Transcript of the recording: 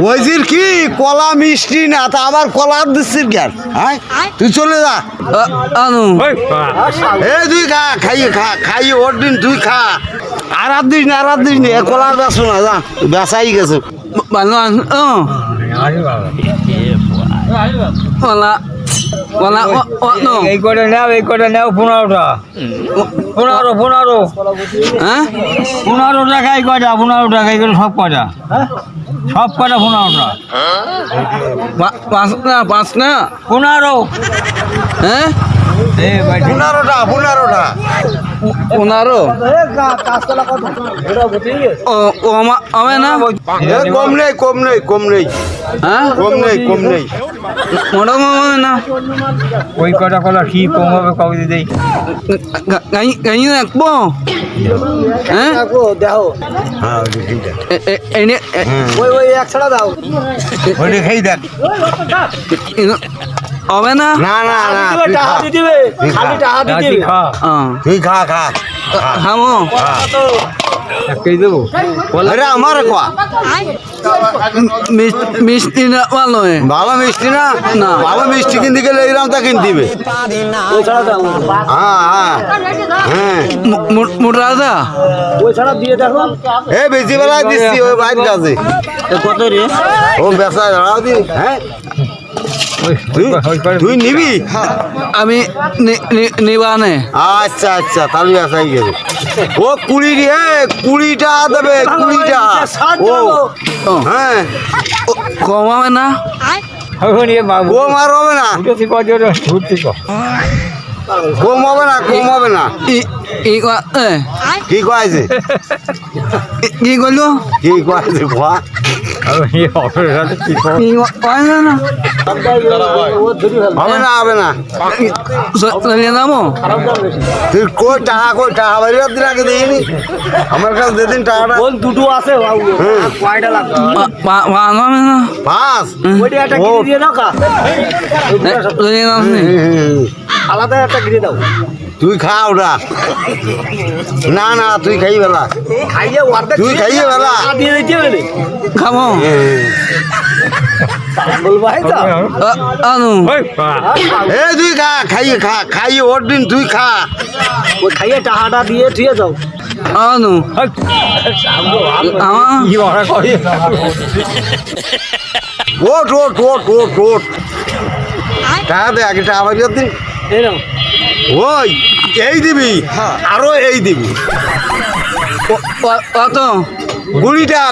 ওইজির কি কলা মিষ্টি না তা আবার কলা দিচ্ছিস জ্ঞান হ্যাঁ তুই চলে যা আনু এই তুই খা খাইয়ে ওর দিন তুই খা আর দিস না কলার বেসো না যা বেসাই গেছে ভালো ওলা এই করে নাও 15টা 15 হ্যাঁ 15 টাকা এই কয়টা 15 টাকা এই করে সব কয়টা 15টা পাঁচ না 15 হ্যাঁ 15টা 15 ও হবে না কম নেই হ্যাঁ মোটা হবে না ওই কয়টা কলা কি কম হবে কবে দেই গাই রাখবো হ্যাঁ হ্যাঁ ঠিক আছে এনে ওই এক ছাড়া দাও ওইটা খাই দেখ হবে না না টাকা দিয়ে দিবে খালি টাকা দিয়ে দিবে তুই খা খামো একই দেবো আরে আমার কোয়া মিষ্টি না ভালো ভালো মিষ্টি না না। ভালো মিষ্টি কিনতে গেলে এইরাম তা কিনতে দিবে ওই ছাড়া দাও হ্যাঁ মোটা দা ওই ছাড়া দিয়ে দেখো এ বেশি বেলায় দিচ্ছি ওই বাইর কাছে কত রে ও বেসা দাঁড়াও দি হ্যাঁ তুই নিবি আমি নিবানে আচ্ছা তাহলে বেসাই গেছে ও 20 টাকা দেবে 20 টাকা ও হ্যাঁ কম হবে না কম আর হবে না কম হবে না কি কয়েছে কি করলো কি কয়েছে খোয়া হবে না চলে যাবো তুই কই টাকা বাড়ি দিন আগে দিইনি আমার কাছে যেদিন টাকাটা দুটো আছে কয়টা লাগবে হবে না পাঁচ ওইটা একটা কিনে দিয়ে দাও কা চলে যাবো আলাদা একটা কিনে দাও তুই খা ওটা না তুই খাই বেলা খাইয়ে অর্ধেক তুই খাইয়ে বেলা দিয়ে দিতে হবে খাবো বলবাই তো আনু এ তুই খাইয়ে ওর দিন তুই খা ওই খাইয়ে টাকাটা দিয়ে থুয়ে দাও আনু ওট টাকা দে আগে টাকা বাড়ি দিন এই নাও ওই এই দিবি আরো এই দিবি কত 20 টাকা